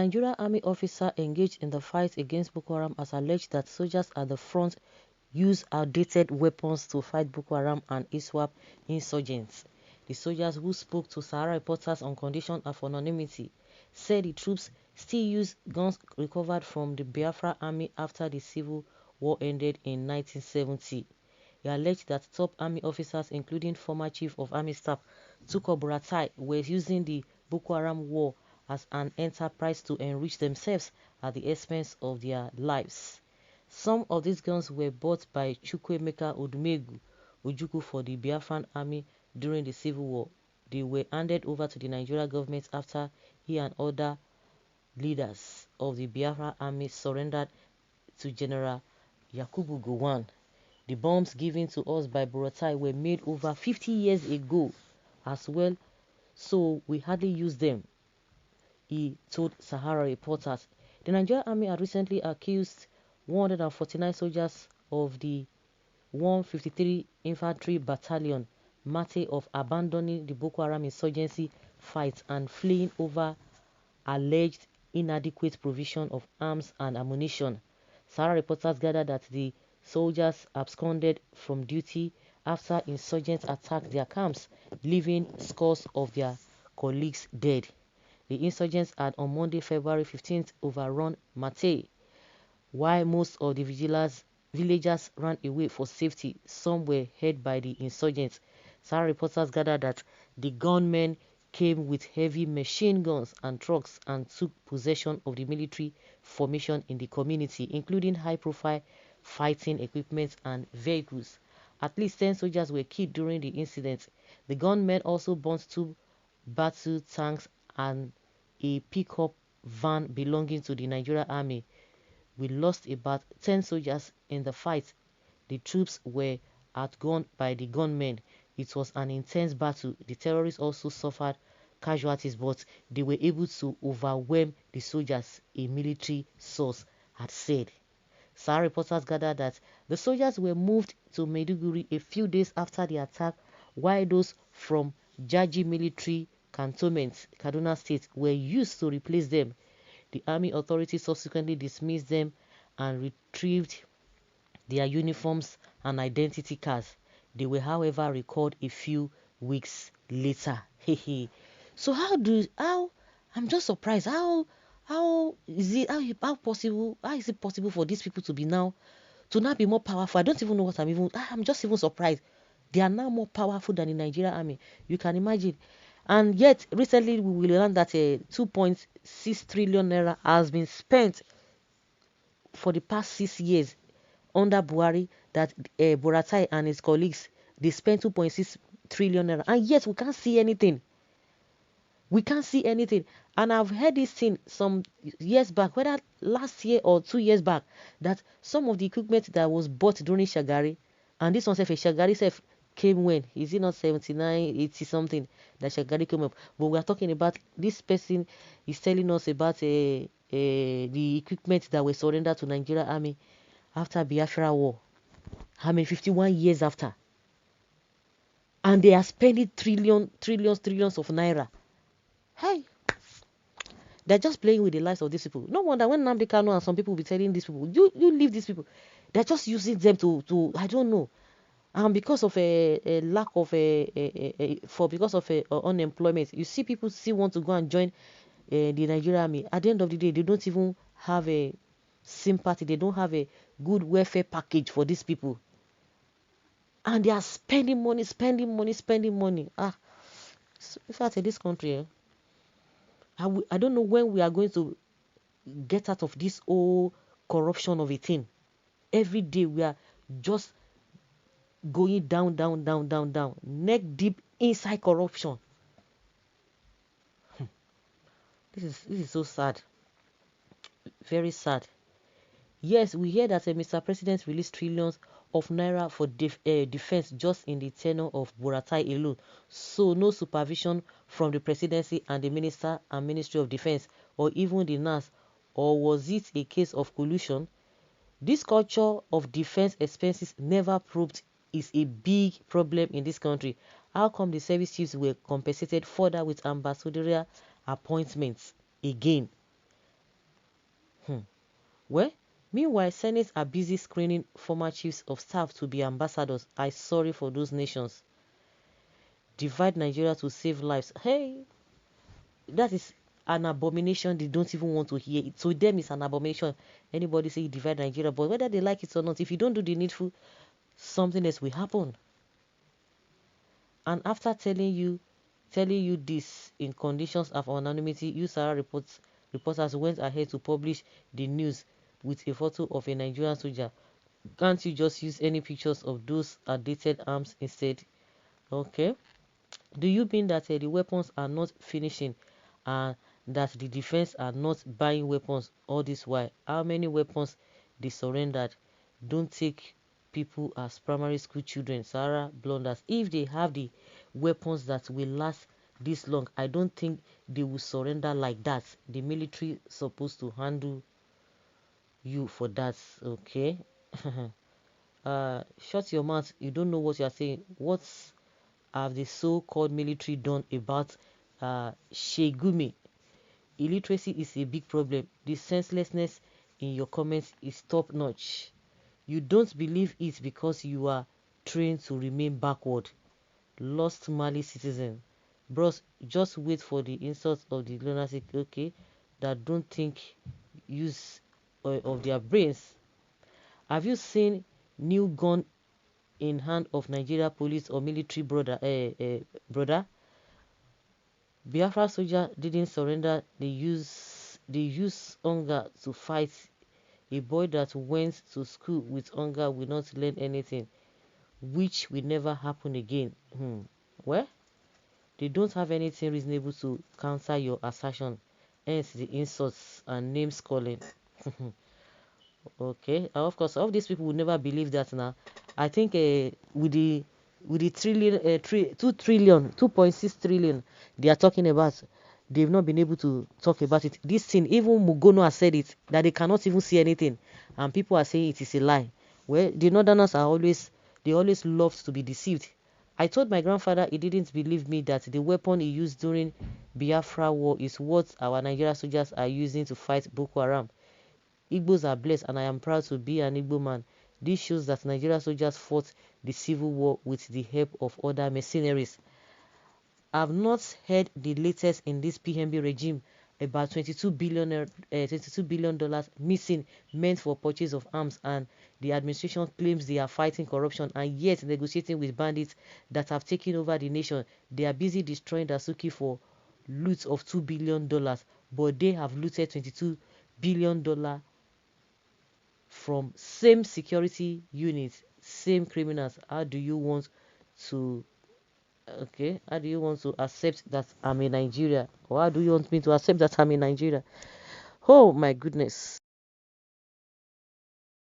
Nigerian army officer engaged in the fight against Boko Haram has alleged that soldiers at the front use outdated weapons to fight Boko Haram and ISWAP insurgents. The soldiers, who spoke to Sahara reporters on condition of anonymity, said the troops still use guns recovered from the Biafra army after the civil war ended in 1970. He alleged that top army officers, including former chief of army staff Tukur Buratai, were using the Boko Haram war as an enterprise to enrich themselves at the expense of their lives. Some of these guns were bought by ÇÓÄ1ES for the Biafran army during the civil war. They were handed over to the Nigerian government after he and other leaders of the Biafra army surrendered to General Yakubu Gowon. The bombs given to us by Buratai were made over 50 years ago as well, so we hardly use them, he told Sahara reporters. The Nigerian army had recently accused 149 soldiers of the 153 Infantry Battalion Mate of abandoning the Boko Haram insurgency fight and fleeing over alleged inadequate provision of arms and ammunition. Sahara reporters gathered that the soldiers absconded from duty after insurgents attacked their camps, leaving scores of their colleagues dead. The insurgents had on Monday, February 15th, overrun Mate, while most of the villagers ran away for safety. Some were held by the insurgents. Sahara reporters gathered that the gunmen came with heavy machine guns and trucks and took possession of the military formation in the community, including high-profile fighting equipment and vehicles. At least 10 soldiers were killed during the incident. The gunmen also burnt 2 battle tanks and a pickup van belonging to the Nigerian army. We lost about 10 soldiers in the fight. The troops were outgunned by the gunmen. It was an intense battle. The terrorists also suffered casualties, but they were able to overwhelm the soldiers, a military source had said. Sahara reporters gathered that the soldiers were moved to Maiduguri a few days after the attack, while those from Jaji military cantonment, Kaduna State, were used to replace them. The army authorities subsequently dismissed them and retrieved their uniforms and identity cards. They were, however, recalled a few weeks later. So I'm just surprised. How is it possible for these people to now be more powerful? I don't even know what I'm just even surprised. They are now more powerful than the Nigerian army. You can imagine. And yet, recently we will learn that 2.6 trillion naira has been spent for the past 6 years under Buhari, that Buratai and his colleagues, they spent 2.6 trillion naira, and yet we can't see anything. We can't see anything. And I've heard this thing some years back, whether last year or 2 years back, that some of the equipment that was bought during Shagari, and this one said Shagari came when? Is it not 79, 80 something that Shagari came up? But we are talking about this person is telling us about the equipment that was surrendered to Nigerian army after Biafra war. 51 years after. And they are spending trillions of naira. Hey, they're just playing with the lives of these people. No wonder when Nnamdi Kanu and some people will be telling these people, you leave these people. They're just using them to I don't know. And because of a lack of because of unemployment, you see people still want to go and join the Nigerian army. At the end of the day, they don't even have a sympathy. They don't have a good welfare package for these people. And they are spending money. In fact, in this country, I don't know when we are going to get out of this whole corruption of a thing. Every day we are just going down, neck deep inside corruption. This is so sad. Very sad. Yes, we hear that Mr. President released trillions of naira for defense just in the tenure of Buratai alone. So no supervision from the presidency and the minister and Ministry of Defense, or even the NAS, or was it a case of collusion? This culture of defense expenses never proved is a big problem in this country. How come the service chiefs were compensated further with ambassadorial appointments again? Well, meanwhile, Senate are busy screening former chiefs of staff to be ambassadors. I sorry for those nations. Divide Nigeria to save lives. Hey, that is an abomination they don't even want to hear. It. To them, it's an abomination. Anybody say divide Nigeria, but whether they like it or not, if you don't do the needful, something else will happen. And after telling you this in conditions of anonymity, you Sarah reporters went ahead to publish the news with a photo of a Nigerian soldier. Can't you just use any pictures of those outdated arms instead? Okay. Do you mean that the weapons are not finishing and that the defense are not buying weapons all this while? How many weapons they surrendered? Don't take people as primary school children, Sarah blunders. If they have the weapons that will last this long, I don't think they will surrender like that. The military supposed to handle you for that, okay? Shut your mouth. You don't know what you are saying. What have the so-called military done about Shegumi? Illiteracy is a big problem. The senselessness in your comments is top-notch. You don't believe it because you are trained to remain backward. Lost Mali citizen. Bros, just wait for the insults of the lunatic, okay, that don't think use of their brains. Have you seen new gun in hand of Nigeria police or military brother? Biafra soldier didn't surrender. They use hunger to fight. A boy that went to school with hunger will not learn anything, which will never happen again. Well, they don't have anything reasonable to counter your assertion, hence the insults and names calling. Okay, of course, all these people would never believe that now. I think with the trillion, 2.6 trillion they are talking about, they've not been able to talk about it. This thing, even Mugono has said it, that they cannot even see anything, and people are saying it is a lie. Well, the Northerners are always love to be deceived. I told my grandfather he didn't believe me that the weapon he used during Biafra war is what our Nigerian soldiers are using to fight Boko Haram. Igbos are blessed and I am proud to be an Igbo man. This shows that Nigerian soldiers fought the civil war with the help of other mercenaries. I've not heard the latest in this PMB regime about $22 billion missing meant for purchase of arms, and the administration claims they are fighting corruption and yet negotiating with bandits that have taken over the nation. They are busy destroying Dasuki for loot of $2 billion, but they have looted $22 billion from same security units, same criminals. How do you want to accept that I'm in Nigeria? Or how do you want me to accept that I'm in Nigeria? Oh my goodness.